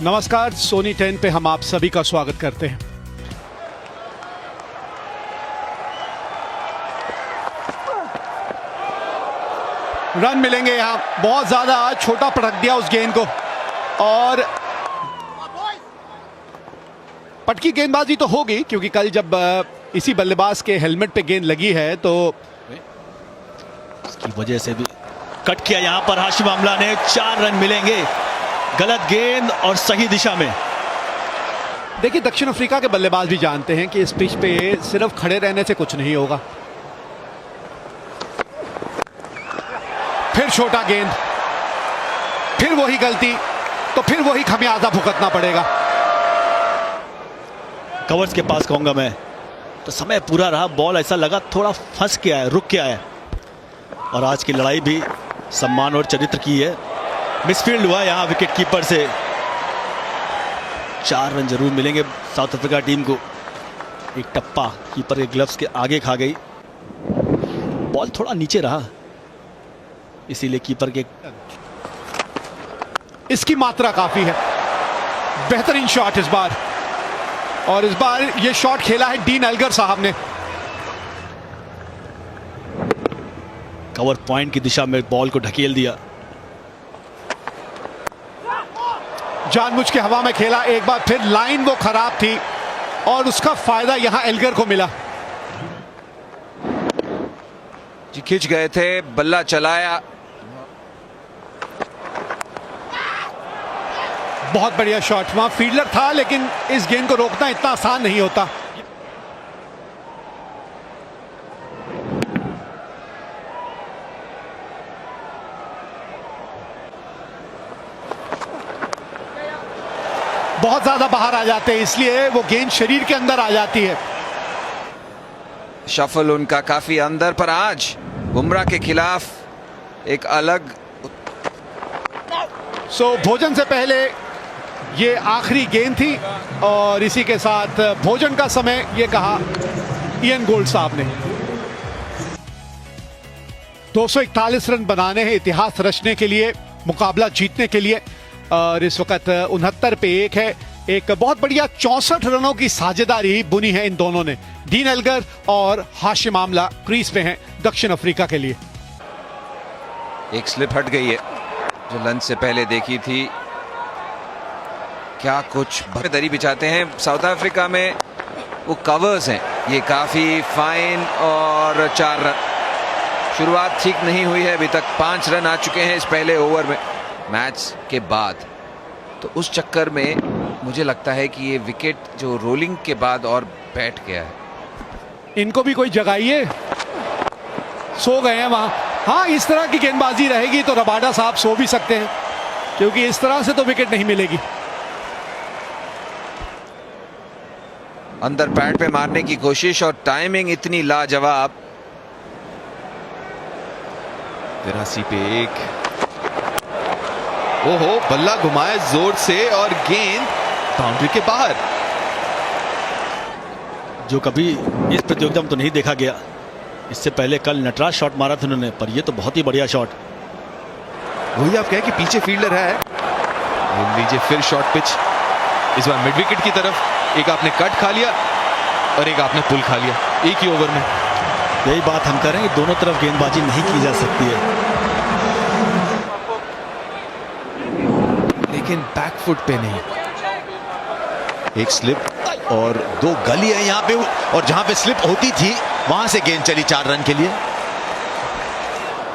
नमस्कार, सोनी 10 पे हम आप सभी का स्वागत करते हैं। रन मिलेंगे यहां, बहुत ज्यादा छोटा पटक दिया उस गेंद को, और पटकी गेंदबाजी तो होगी क्योंकि कल जब इसी बल्लेबाज के हेलमेट पे गेंद लगी है तो इसकी वजह से भी कट किया यहां पर हाशिम आमला ने। 4 रन मिलेंगे, गलत गेंद और सही दिशा में। देखिए, दक्षिण अफ्रीका के बल्लेबाज भी जानते हैं कि इस पिच पे सिर्फ खड़े रहने से कुछ नहीं होगा। फिर छोटा गेंद, फिर वही गलती, तो फिर वही खमियाजा भुगतना पड़ेगा। कवर्स के पास कहूंगा मैं, तो समय पूरा रहा, बॉल ऐसा लगा थोड़ा फंस के आया, रुक के आया। और आज की लड़ाई भी सम्मान और चरित्र की है। मिसफील्ड हुआ यहां विकेट कीपर से। 4 रन जरूर मिलेंगे साउथ अफ्रीका टीम को। एक टप्पा कीपर के ग्लव्स के आगे खा गई, बॉल थोड़ा नीचे रहा, इसीलिए कीपर के इसकी मात्रा काफी है। बेहतरीन शॉट इस बार, और इस बार ये शॉट खेला है डीन एल्गर साहब ने। कवर पॉइंट की दिशा में बॉल को ढकेल दिया। जानबूझ के हवा में खेला एक बार फिर, लाइन वो खराब थी और उसका फायदा यहां एल्गर को मिला। जी खिंच गए थे, बल्ला चलाया। बहुत बढ़िया शॉट, वहां फील्डर था लेकिन इस गेंद को रोकना इतना आसान नहीं होता। बहुत ज्यादा बाहर आ जाते हैं, इसलिए वो गेंद शरीर के अंदर आ जाती है। शफल उनका काफी अंदर, पर आज बुमराह के खिलाफ एक अलग। भोजन से पहले ये आखिरी गेंद थी और इसी के साथ भोजन का समय ये कहा इयन गोल्ड साहब ने। 241 रन बनाने हैं इतिहास रचने के लिए, मुकाबला जीतने के लिए, और इस वक्त 69 पे 1 है। एक बहुत बढ़िया 64 रनों की साझेदारी बुनी है इन दोनों ने। डीन एल्गर और हाशिम आमला क्रीज पे हैं दक्षिण अफ्रीका के लिए। एक स्लिप हट गई है जो लंच से पहले देखी थी। क्या कुछ दरी बिछाते हैं साउथ अफ्रीका में, वो कवर्स हैं ये काफी फाइन। और 4 रन, शुरुआत ठीक नहीं हुई है अभी तक। 5 रन आ चुके हैं इस पहले ओवर में मैच के बाद। तो उस चक्कर में मुझे लगता है कि ये विकेट जो रोलिंग के बाद और बैठ गया है। इनको भी कोई जगाइए, सो गए हैं वहां। हाँ, इस तरह की गेंदबाजी रहेगी तो रबाडा साहब सो भी सकते हैं, क्योंकि इस तरह से तो विकेट नहीं मिलेगी। अंदर पैड पे मारने की कोशिश और टाइमिंग इतनी लाजवाब। 83 पे 1। ओहो, बल्ला घुमाया जोर से और गेंद बाउंड्री के बाहर। जो कभी इस प्रतियोगिता में तो नहीं देखा गया। इससे पहले कल नटराज शॉट मारा था उन्होंने, पर यह तो बहुत ही बढ़िया शॉट। वही आप कहें कि पीछे फील्डर है। लीजिए फिर शॉर्ट पिच, इस बार मिड विकेट की तरफ। एक आपने कट खा लिया और एक आपने पुल खा लिया एक ही ओवर में। यही बात हम करें, दोनों तरफ गेंदबाजी नहीं की जा सकती है। लेकिन बैकफुट पे नहीं। एक स्लिप और 2 गली है यहां पे, और जहां पे स्लिप होती थी वहां से गेंद चली 4 रन के लिए।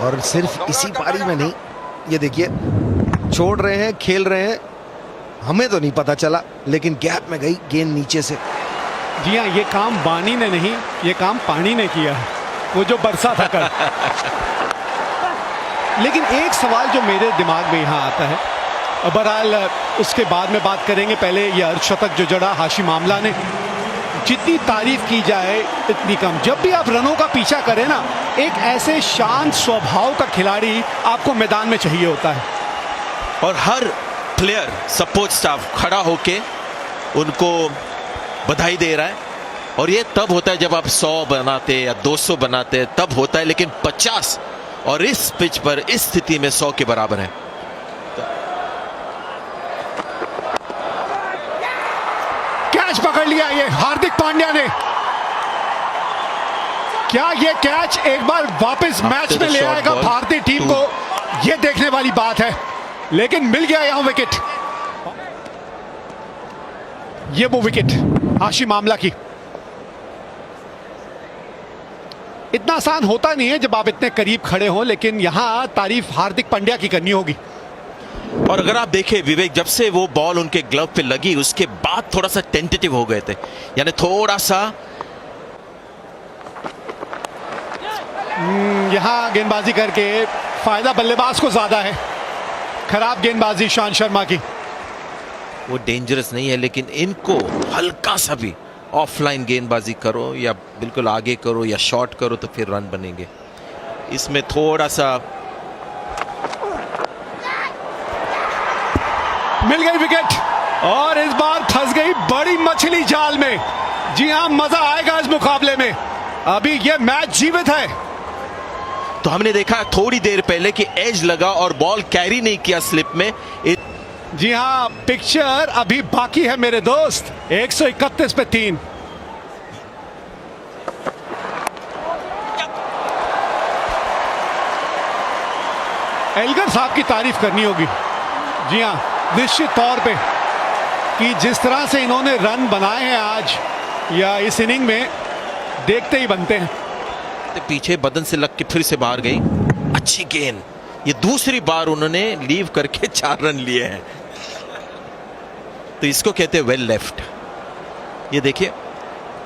और सिर्फ इसी पारी में नहीं, ये देखिए छोड़ रहे हैं, खेल रहे हैं, हमें तो नहीं पता चला, लेकिन गैप में गई गेंद नीचे से। जी हाँ, ये काम बानी ने नहीं, ये काम पानी ने किया है, वो जो बरसा था कल। लेकिन एक सवाल जो मेरे दिमाग में यहाँ आता है, बहरहाल उसके बाद में बात करेंगे, पहले ये अर्धशतक जो जड़ा हाशिम आमला ने, जितनी तारीफ की जाए इतनी कम। जब भी आप रनों का पीछा करें ना, एक ऐसे शांत स्वभाव का खिलाड़ी आपको मैदान में चाहिए होता है। और हर प्लेयर, सपोर्ट स्टाफ खड़ा होके उनको बधाई दे रहा है। और ये तब होता है जब आप 100 बनाते या 200 बनाते, तब होता है। लेकिन 50 और इस पिच पर इस स्थिति में 100 के बराबर है। पकड़ लिया ये हार्दिक पांड्या ने। क्या ये कैच एक बार वापस मैच में ले आएगा भारतीय टीम को, ये देखने वाली बात है। लेकिन मिल गया यहां विकेट, ये वो विकेट हाशिम आमला की। इतना आसान होता नहीं है जब आप इतने करीब खड़े हो, लेकिन यहां तारीफ हार्दिक पांड्या की करनी होगी। और अगर आप देखें विवेक, जब से वो बॉल उनके ग्लव पे लगी उसके बाद थोड़ा सा टेंटेटिव हो गए थे, यानी थोड़ा सा यहां गेंदबाजी करके फायदा बल्लेबाज को ज्यादा है। खराब गेंदबाजी ईशांत शर्मा की। वो डेंजरस नहीं है, लेकिन इनको हल्का सा भी ऑफलाइन गेंदबाजी करो या बिल्कुल आगे करो या शॉर्ट करो तो फिर रन बनेंगे। इसमें थोड़ा सा मिल गई विकेट और इस बार फंस गई बड़ी मछली जाल में। जी हां, मजा आएगा इस मुकाबले में। अभी ये मैच जीवित है। तो हमने देखा थोड़ी देर पहले कि एज लगा और बॉल कैरी नहीं किया स्लिप में। जी हां, पिक्चर अभी बाकी है मेरे दोस्त। 131 पे 3। एल्गर साहब की तारीफ करनी होगी। जी हां, निश्चित तौर पे कि जिस तरह से इन्होंने रन बनाए हैं आज या इस इनिंग में, देखते ही बनते हैं। पीछे बदन से लग के फिर से बाहर गई, अच्छी गेंद। ये दूसरी बार उन्होंने लीव करके 4 रन लिए हैं, तो इसको कहते हैं वेल लेफ्ट। ये देखिए,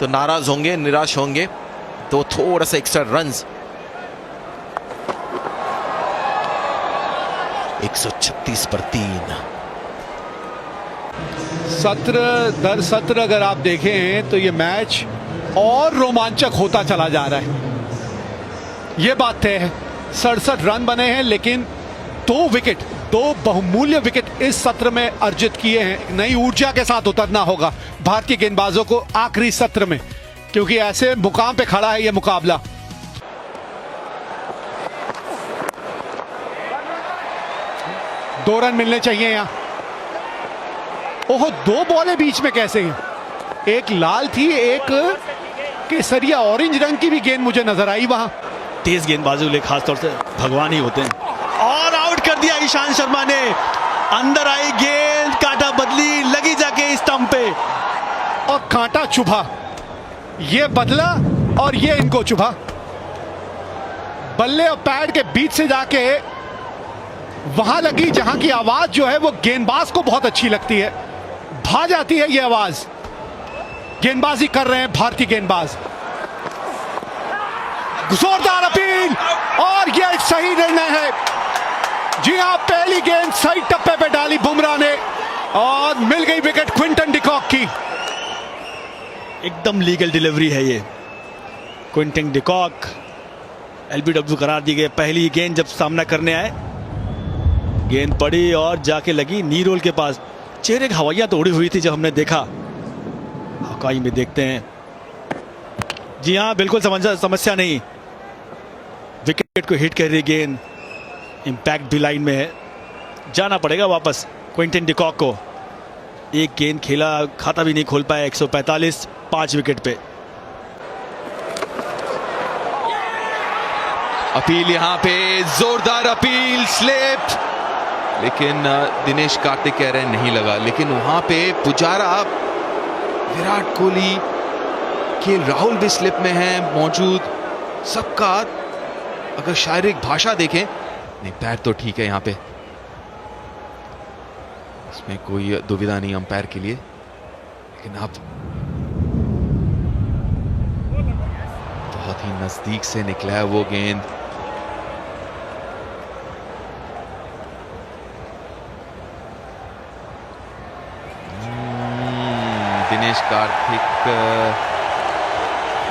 तो नाराज होंगे, निराश होंगे, तो थोड़ा सा एक्स्ट्रा रन्स। 136 पर 3। सत्र दर सत्र अगर आप देखें तो ये मैच और रोमांचक होता चला जा रहा है। ये बात तय है। 67 रन बने हैं, लेकिन 2 विकेट, 2 बहुमूल्य विकेट इस सत्र में अर्जित किए हैं। नई ऊर्जा के साथ उतरना होगा भारतीय गेंदबाजों को आखिरी सत्र में, क्योंकि ऐसे मुकाम पे खड़ा है यह मुकाबला। दो रन मिलने चाहिए यहां। ओहो, 2 बॉलें बीच में कैसे हैं? एक लाल थी, एक केसरिया ऑरेंज रंग की भी गेंद मुझे नजर आई वहां। तेज गेंदबाजों के लिए खासतौर से भगवान ही होते हैं। और आउट कर दिया ईशांत शर्मा ने। अंदर आई गेंद, कांटा बदली, लगी जाके स्टंप पे और कांटा चुभा। ये बदला और ये इनको चुभा। बल्ले और पैड के बीच से जाके वहां लगी जहां की आवाज जो है वो गेंदबाज को बहुत अच्छी लगती है। भा जाती है ये आवाज। गेंदबाजी कर रहे हैं भारतीय गेंदबाज। जोरदार अपील और यह एक सही निर्णय है। जी हां, पहली गेंद सही टप्पे पे डाली बुमराह ने और मिल गई विकेट क्विंटन डिकॉक की। एकदम लीगल डिलीवरी है ये। क्विंटन डिकॉक एलबीडब्ल्यू करार दी गई। पहली गेंद जब सामना करने आए, गेंद पड़ी और जाके लगी नी रोल के पास। चेहरे की हवाइयां तो उड़ी हुई थी जब हमने देखा। हकाई में देखते हैं। जी हाँ, बिल्कुल समस्या नहीं। विकेट को हिट कर रही गेंद, इंपैक्ट भी लाइन में है। जाना पड़ेगा वापस क्विंटन डिकॉक को। एक गेंद खेला, खाता भी नहीं खोल पाया। 145, 5 विकेट पे। अपील यहां पे, जोरदार अपील, स्लिप, लेकिन दिनेश कार्तिक कह रहे हैं नहीं लगा। लेकिन वहां पे पुजारा, विराट कोहली, केएल राहुल भी स्लिप में हैं मौजूद। सबका अगर शारीरिक भाषा देखें, नहीं पैर तो ठीक है यहां पे, इसमें कोई दुविधा नहीं अंपायर के लिए। लेकिन अब बहुत ही नजदीक से निकला है वो गेंद।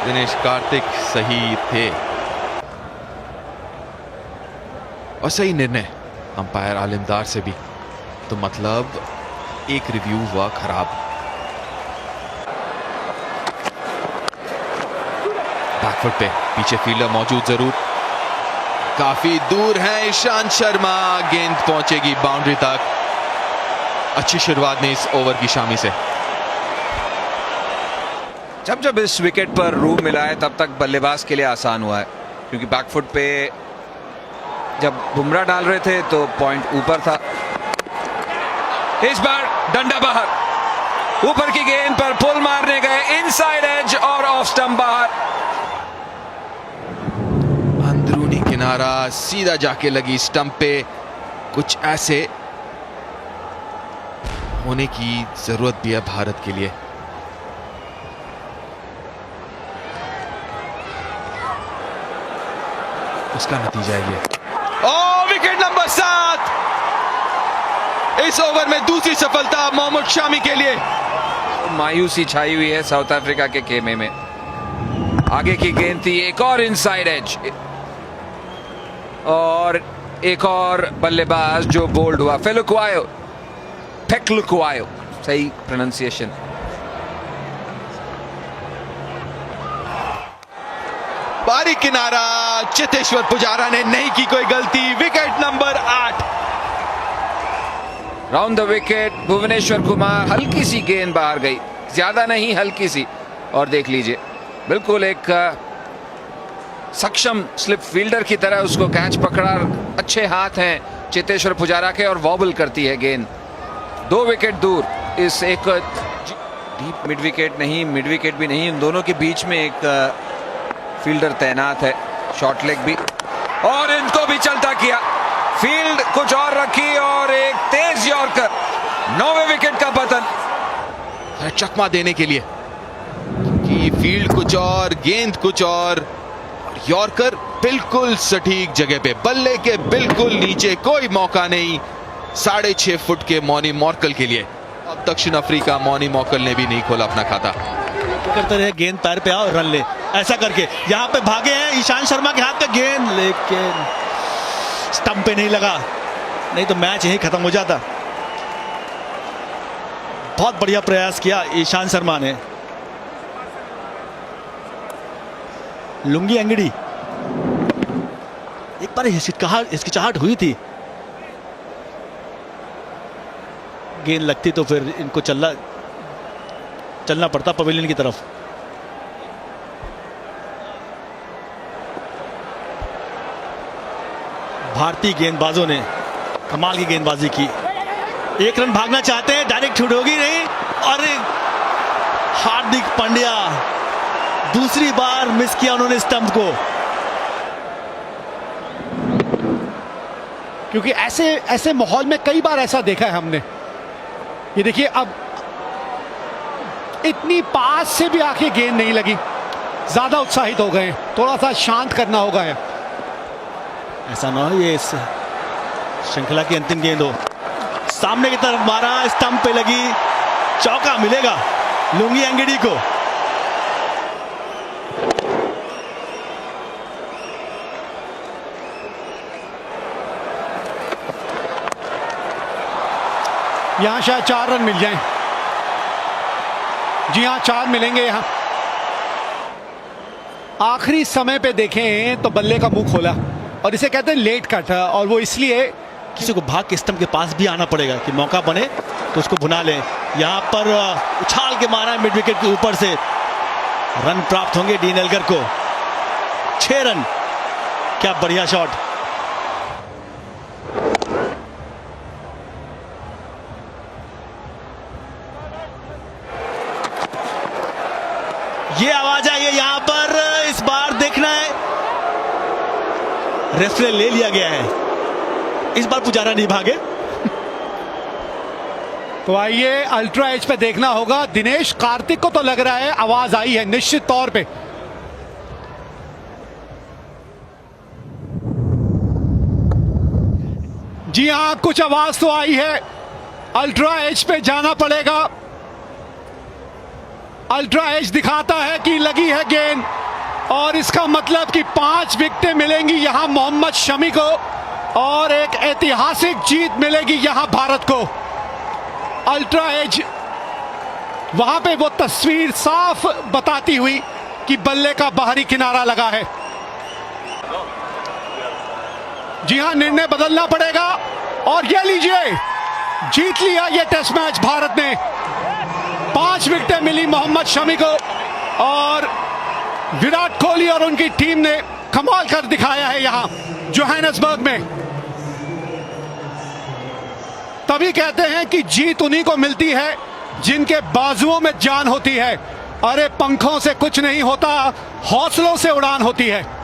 दिनेश कार्तिक सही थे और सही निर्णय अंपायर आलिमदार से भी। तो मतलब एक रिव्यू हुआ खराब। बैकफुट पे पीछे फील्डर मौजूद जरूर, काफी दूर है ईशांत शर्मा। गेंद पहुंचेगी बाउंड्री तक। अच्छी शुरुआत नहीं इस ओवर की शामी से। जब जब इस विकेट पर रूम मिला है तब तक बल्लेबाज के लिए आसान हुआ है, क्योंकि बैकफुट पे जब बुमराह डाल रहे थे तो पॉइंट ऊपर था। इस बार डंडा बाहर, ऊपर की गेंद पर पुल मारने गए, इनसाइड एज और ऑफ स्टंप बाहर। अंदरूनी किनारा सीधा जाके लगी स्टंप पे। कुछ ऐसे होने की जरूरत भी है भारत के लिए। उसका नतीजा ये। ओ विकेट नंबर 7। इस ओवर में दूसरी सफलता मोहम्मद शामी के लिए। मायूसी छाई हुई है साउथ अफ्रीका के खेमे में। आगे की गेंद थी, एक और इनसाइड एज और एक और बल्लेबाज जो बोल्ड हुआ, फेलुक्वायो, फेक्लुक्वायो, सही प्रोनाउंसिएशन। बारी किनारा, चेतेश्वर पुजारा ने नहीं की कोई गलती। Wicket number 8। Round the wicket Bhuvneshwar Kumar, हल्की सी गेंद बाहर गई, ज्यादा नहीं, हल्की सी। और देख लीजिए, बिल्कुल एक सक्षम स्लिप फील्डर की तरह उसको कैच पकड़ा। अच्छे हाथ हैं चेतेश्वर पुजारा के और वॉबल करती है गेंद 2 विकेट दूर। इस एक डीप मिड विकेट नहीं, मिड विकेट भी नहीं, इन दोनों के बीच में एक फील्डर तैनात है, शॉर्ट लेग भी, और इनको भी चलता किया। फील्ड कुछ और रखी और एक तेज यॉर्कर, 9वें विकेट का पतन। चकमा देने के लिए कि फील्ड कुछ और, गेंद कुछ और यॉर्कर बिल्कुल सटीक जगह पे, बल्ले के बिल्कुल नीचे, कोई मौका नहीं 6.5 फुट के मॉनी मॉर्कल के लिए। अब दक्षिण अफ्रीका, मॉनी मॉर्कल ने भी नहीं खोला अपना खाता। करते रहे, गेंद पैर पे आओ, रन ले, ऐसा करके यहाँ पे भागे हैं ईशांत शर्मा के हाथ का गेंद, लेकिन स्टंप पे नहीं लगा, नहीं तो मैच यही खत्म हो जाता। बहुत बढ़िया प्रयास किया ईशांत शर्मा ने। लुंगी अंगड़ी, एक बार हिचकिचाहट हुई थी, गेंद लगती तो फिर इनको चलना पड़ता पवेलियन की तरफ। भारतीय गेंदबाजों ने कमाल की गेंदबाजी की। 1 रन भागना चाहते हैं, डायरेक्ट हिट होगी नहीं, और हार्दिक पांड्या दूसरी बार मिस किया उन्होंने स्टंप को। क्योंकि ऐसे माहौल में कई बार ऐसा देखा है हमने। ये देखिए, अब इतनी पास से भी आके गेंद नहीं लगी, ज्यादा उत्साहित हो गए, थोड़ा सा शांत करना होगा। ऐसा ना हो ये इस श्रृंखला की अंतिम गेंद हो। सामने की तरफ मारा, स्टंप पे लगी, चौका मिलेगा लुंगी अंगड़ी को। यहां शायद 4 रन मिल जाएं। जी हां, 4 मिलेंगे यहां। आखिरी समय पे देखें तो बल्ले का मुंह खोला, और इसे कहते हैं लेट कट, और वो इसलिए किसी को भाग के स्टंप के पास भी आना पड़ेगा कि मौका बने तो उसको भुना ले। यहां पर उछाल के मारा मिड विकेट के ऊपर से, रन प्राप्त होंगे डीन एल्गर को, 6 रन। क्या बढ़िया शॉट। ये आवाज आई है यहां पर, इस बार देखना है, रेफरी ले लिया गया है, इस बार पुजारा नहीं भागे। तो आइए अल्ट्रा एज पे देखना होगा। दिनेश कार्तिक को तो लग रहा है आवाज आई है निश्चित तौर पे। जी हां, कुछ आवाज तो आई है, अल्ट्रा एज पे जाना पड़ेगा। अल्ट्रा एज दिखाता है कि लगी है गेंद, और इसका मतलब कि 5 विकेटें मिलेंगी यहां मोहम्मद शमी को, और एक ऐतिहासिक जीत मिलेगी यहां भारत को। अल्ट्रा एज, वहां पे वो तस्वीर साफ बताती हुई कि बल्ले का बाहरी किनारा लगा है। जी हां, निर्णय बदलना पड़ेगा, और ये लीजिए, जीत लिया ये टेस्ट मैच भारत ने। 5 विकेटें मिली मोहम्मद शमी को, और विराट कोहली और उनकी टीम ने कमाल कर दिखाया है यहां जोहानिसबर्ग में। तभी कहते हैं कि जीत उन्हीं को मिलती है जिनके बाजुओं में जान होती है। अरे पंखों से कुछ नहीं होता, हौसलों से उड़ान होती है।